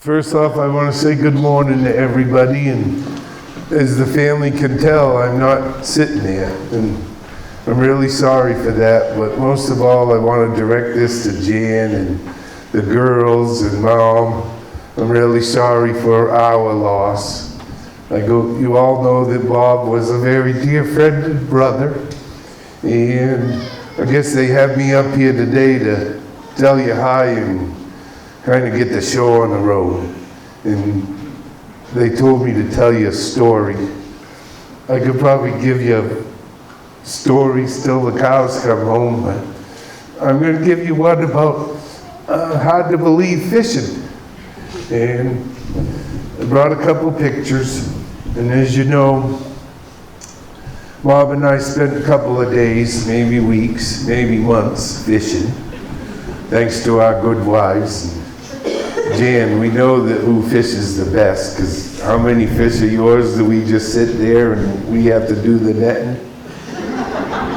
First off, I want to say good morning to everybody, and as the family can tell, I'm not sitting there, and I'm really sorry for that, but most of all, I want to direct this to Jan and the girls and Mom. I'm really sorry for our loss. You all know that Bob was a very dear friend and brother, and I guess they have me up here today to tell you hi and kind of get the show on the road. And they told me to tell you a story. I could probably give you a story till the cows come home, but I'm going to give you one about hard to believe fishing. And I brought a couple pictures, and as you know, Bob and I spent a couple of days, maybe weeks, maybe months fishing, thanks to our good wives. Jan, we know that who fishes the best, because how many fish are yours do we just sit there and we have to do the netting?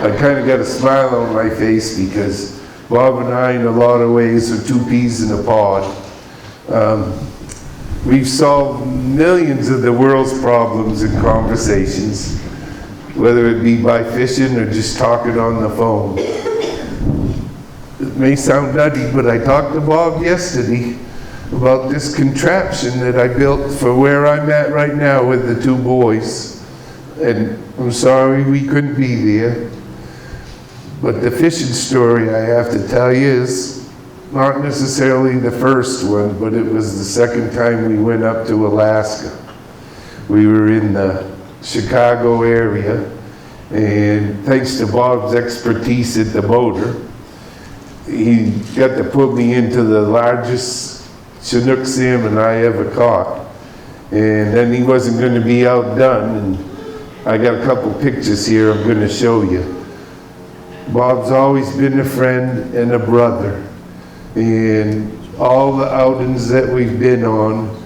I kind of got a smile on my face because Bob and I, in a lot of ways, are two peas in a pod. We've solved millions of the world's problems in conversations, whether it be by fishing or just talking on the phone. It may sound nutty, but I talked to Bob yesterday about this contraption that I built for where I'm at right now with the two boys. And I'm sorry we couldn't be there. But the fishing story I have to tell you is not necessarily the first one, but it was the second time we went up to Alaska. We were in the Chicago area, and thanks to Bob's expertise at the motor, he got to put me into the largest Chinook salmon I ever caught. And then he wasn't going to be outdone, and I got a couple pictures here I'm going to show you. Bob's always been a friend and a brother, and all the outings that we've been on,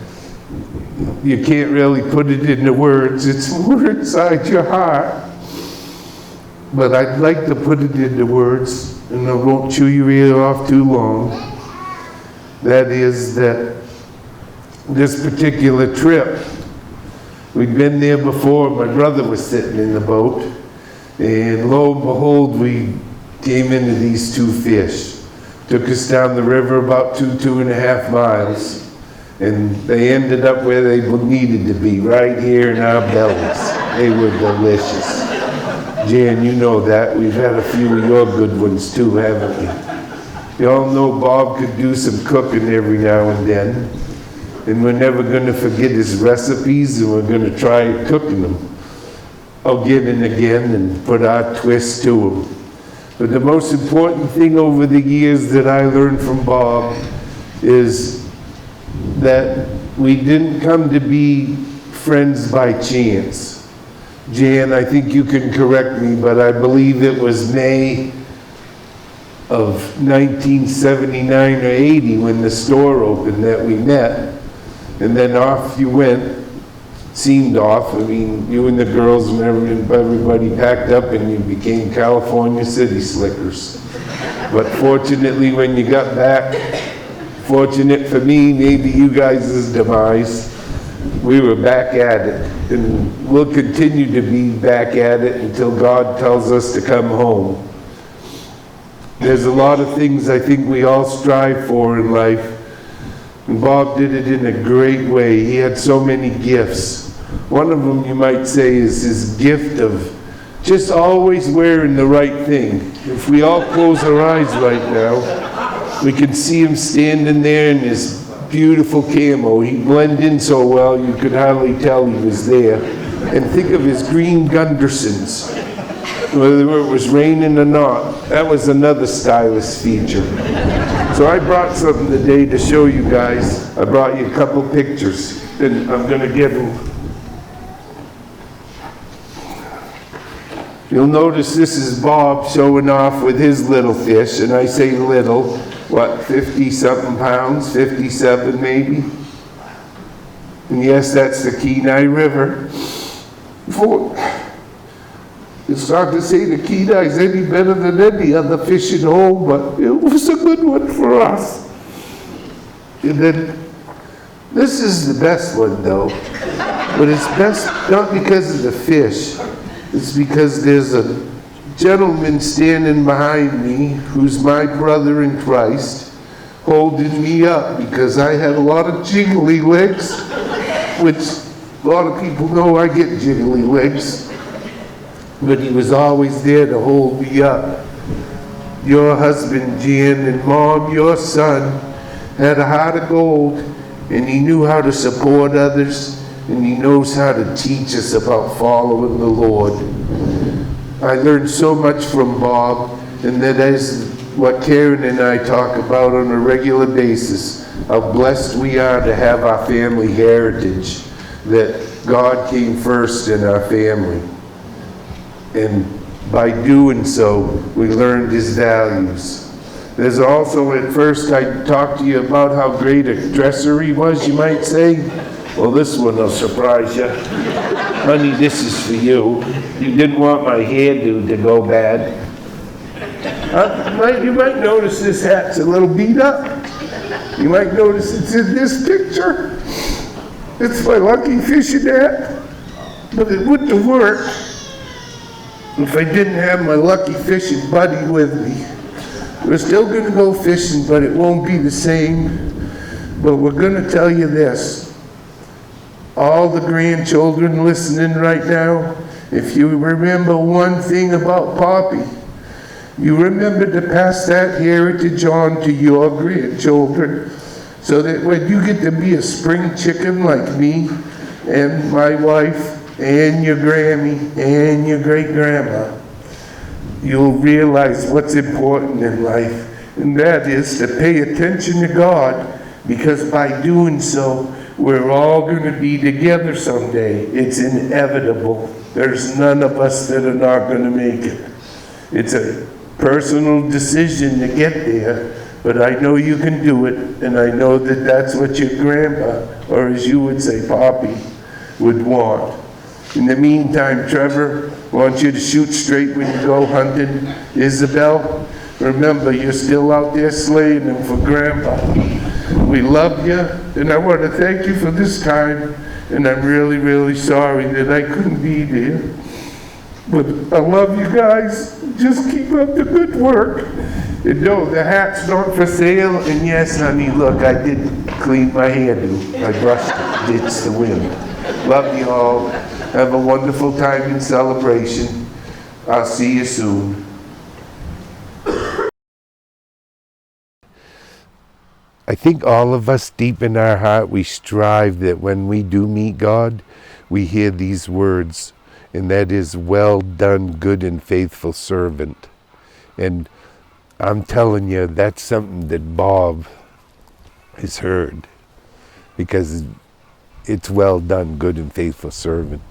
you can't really put it into words. It's more inside your heart. But I'd like to put it into words, and I won't chew your ear off too long. That is that this particular trip, we'd been there before. My brother was sitting in the boat, and lo and behold, we came into these two fish. Took us down the river about 2.5 miles, and they ended up where they needed to be, right here in our bellies. They were delicious. Jan, you know that. We've had a few of your good ones too, haven't we? You all know Bob could do some cooking every now and then, and we're never going to forget his recipes, and we're going to try cooking them again and again and put our twist to them. But the most important thing over the years that I learned from Bob is that we didn't come to be friends by chance. Jan, I think you can correct me, but I believe it was May of 1979 or 80 when the store opened that we met, and then off you went. Seemed off. I mean, you and the girls and everybody packed up and you became California City Slickers. But fortunately, when you got back, fortunate for me, maybe you guys' demise, we were back at it, and we'll continue to be back at it until God tells us to come home. There's a lot of things I think we all strive for in life, and Bob did it in a great way. He had so many gifts. One of them, you might say, is his gift of just always wearing the right thing. If we all close our eyes right now, we can see him standing there in his beautiful camo. He blended in so well you could hardly tell he was there. And think of his green Gundersons. Whether it was raining or not, that was another stylish feature. So I brought something today to show you guys. I brought you a couple pictures, and I'm going to give them. You'll notice this is Bob showing off with his little fish, and I say little, what, 50-something pounds, 57 maybe? And yes, that's the Kenai River. It's not to say the Kenai is any better than any other fishing hole, but it was a good one for us. And then This is the best one though, but it's best not because of the fish. It's because there's a gentleman standing behind me who's my brother in Christ, holding me up because I had a lot of jiggly legs, which a lot of people know I get jiggly legs, but he was always there to hold me up. Your husband, Jan, and Mom, your son, had a heart of gold, and he knew how to support others, and he knows how to teach us about following the Lord. I learned so much from Bob, and that is what Karen and I talk about on a regular basis, how blessed we are to have our family heritage, that God came first in our family. And by doing so, we learned his values. There's also, at first I talked to you about how great a dresser he was, you might say. Well, this one will surprise you. Honey, this is for you. You didn't want my hairdo to go bad. You might notice this hat's a little beat up. You might notice it's in this picture. It's my lucky fishing hat, but it wouldn't have worked if I didn't have my lucky fishing buddy with me. We're still going to go fishing, but it won't be the same. But we're going to tell you this. All the grandchildren listening right now, if you remember one thing about Poppy, you remember to pass that heritage on to your grandchildren, so that when you get to be a spring chicken like me and my wife and your Grammy and your great-grandma, you'll realize what's important in life, and that is to pay attention to God, because by doing so, we're all going to be together someday. It's inevitable. There's none of us that are not going to make it. It's a personal decision to get there, but I know you can do it, and I know that that's what your grandpa, or as you would say, Poppy, would want. In the meantime, Trevor, I want you to shoot straight when you go hunting. Isabel, remember, you're still out there slaying them for Grandpa. We love you, and I want to thank you for this time, and I'm really, really sorry that I couldn't be there. But I love you guys. Just keep up the good work. And no, the hat's not for sale, and yes, honey, look, I did clean my hairdo. I brushed it. It's the wind. Love you all. Have a wonderful time in celebration. I'll see you soon. I think all of us, deep in our heart, we strive that when we do meet God, we hear these words, and that is, well done, good and faithful servant. And I'm telling you, that's something that Bob has heard, because it's well done, good and faithful servant.